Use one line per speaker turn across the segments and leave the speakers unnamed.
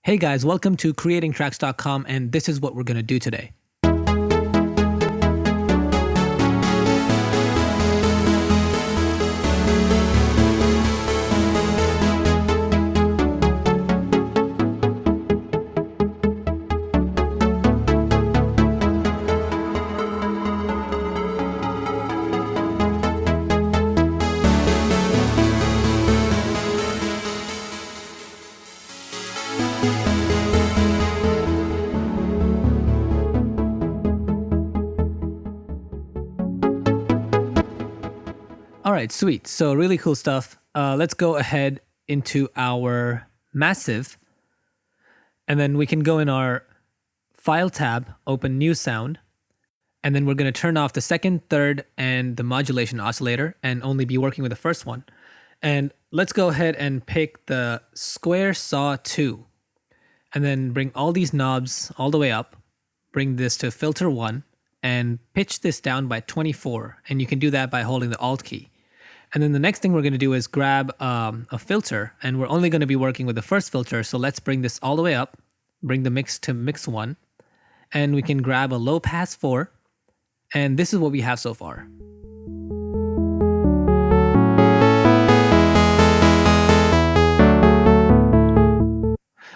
Hey guys, welcome to creatingtracks.com, and this is what we're going to do today. All right, sweet. So really cool stuff. Let's go ahead into our massive, and then we can go in our file tab, open new sound, and then we're going to turn off the second, third, and the modulation oscillator and only be working with the first one. And let's go ahead and pick the square saw 2 and then bring all these knobs all the way up, bring this to filter 1 and pitch this down by 24. And you can do that by holding the Alt key. And then the next thing we're going to do is grab a filter, and we're only going to be working with the first filter. So let's bring this all the way up, bring the mix to mix 1, and we can grab a low pass 4. And this is what we have so far.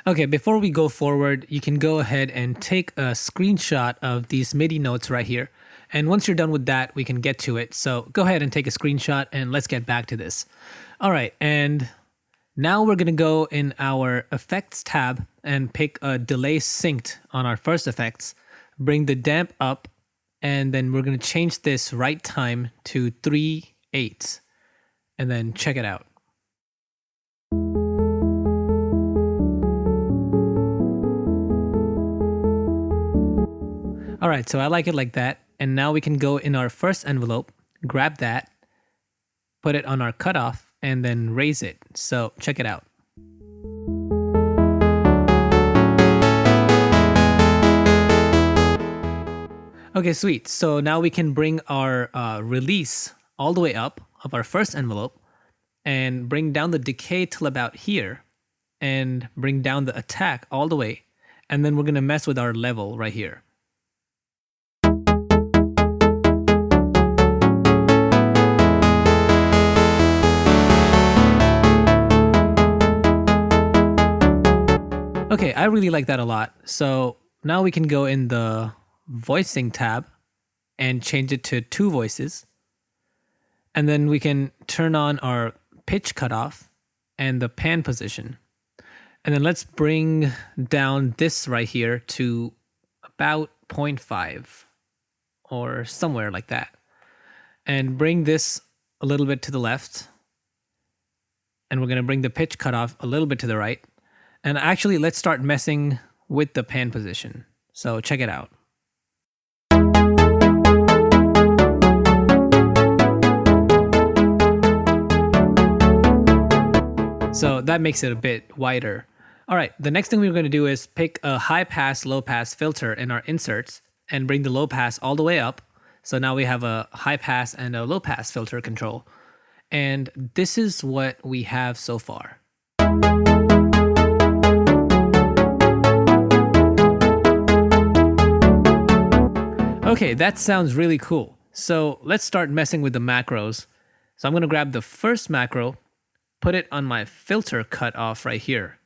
Okay, before we go forward, you can go ahead and take a screenshot of these MIDI notes right here. And once you're done with that, we can get to it. So go ahead and take a screenshot and let's get back to this. All right, and now we're gonna go in our effects tab and pick a delay synced on our first effects, bring the damp up, and then we're gonna change this right time to 3/8, and then check it out. All right, so I like it like that. And now we can go in our first envelope, grab that, put it on our cutoff, and then raise it. So check it out. Okay, sweet. So now we can bring our release all the way up of our first envelope and bring down the decay till about here and bring down the attack all the way. And then we're gonna mess with our level right here. Okay, I really like that a lot. So now we can go in the voicing tab and change it to 2 voices. And then we can turn on our pitch cutoff and the pan position. And then let's bring down this right here to about 0.5 or somewhere like that. And bring this a little bit to the left. And we're going to bring the pitch cutoff a little bit to the right. And actually, let's start messing with the pan position. So check it out. So that makes it a bit wider. All right, the next thing we're going to do is pick a high pass, low pass filter in our inserts and bring the low pass all the way up. So now we have a high pass and a low pass filter control. And this is what we have so far. Okay, that sounds really cool. So let's start messing with the macros. So I'm going to grab the first macro, put it on my filter cutoff right here,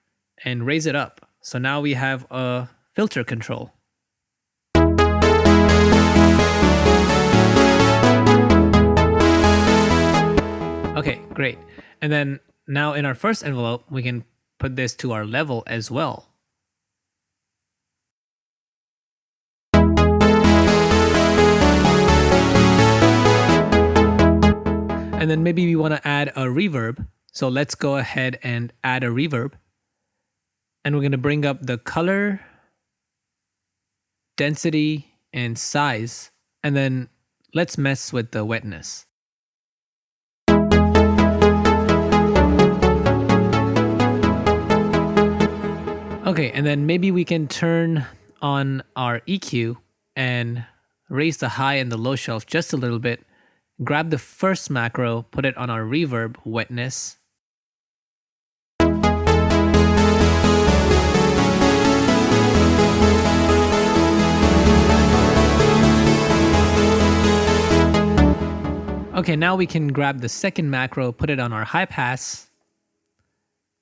and raise it up. So now we have a filter control. Okay, great. And then now in our first envelope, we can put this to our level as well. And then maybe we want to add a reverb. So let's go ahead and add a reverb. And we're going to bring up the color, density, and size. And then let's mess with the wetness. Okay, and then maybe we can turn on our EQ and raise the high and the low shelf just a little bit. Grab the first macro, put it on our reverb wetness. Okay, now we can grab the second macro, put it on our high pass,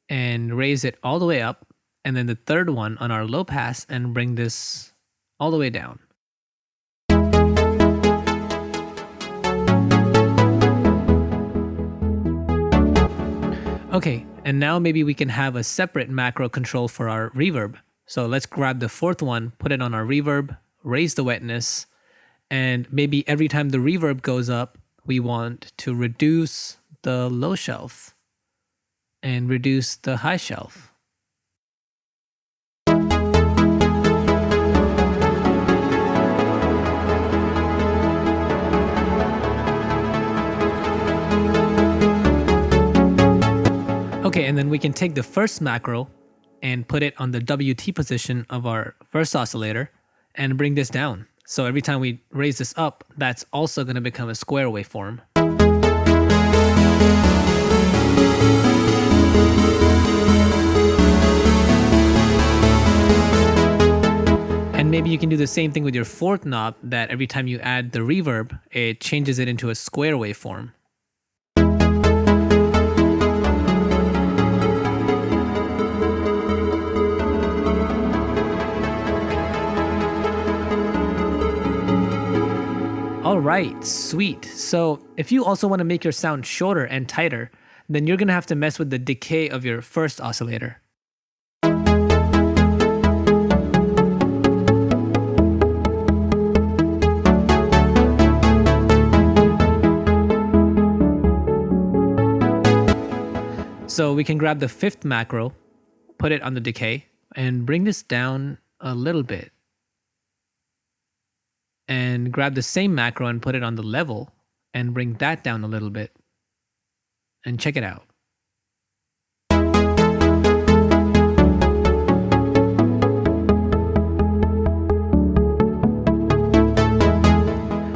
and raise it all the way up. And then the third one on our low pass and bring this all the way down. Okay, and now maybe we can have a separate macro control for our reverb. So let's grab the fourth one, put it on our reverb, raise the wetness, and maybe every time the reverb goes up, we want to reduce the low shelf and reduce the high shelf. Okay, and then we can take the first macro and put it on the WT position of our first oscillator and bring this down. So every time we raise this up, that's also going to become a square waveform. And maybe you can do the same thing with your fourth knob, that every time you add the reverb, it changes it into a square waveform. All right, sweet. So if you also want to make your sound shorter and tighter, then you're going to have to mess with the decay of your first oscillator. So we can grab the fifth macro, put it on the decay, and bring this down a little bit. And grab the same macro and put it on the level and bring that down a little bit. And check it out.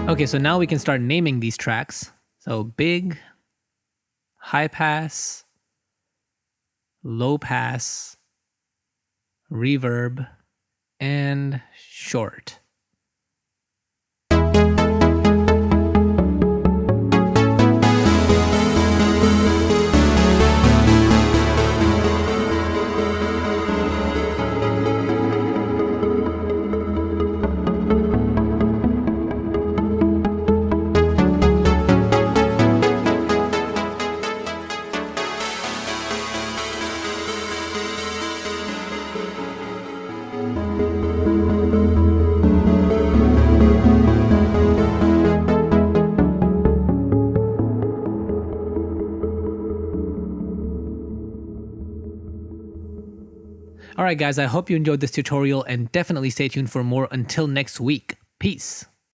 Okay, so now we can start naming these tracks. So big, high pass, low pass, reverb, and short. Alright guys, I hope you enjoyed this tutorial and definitely stay tuned for more until next week. Peace.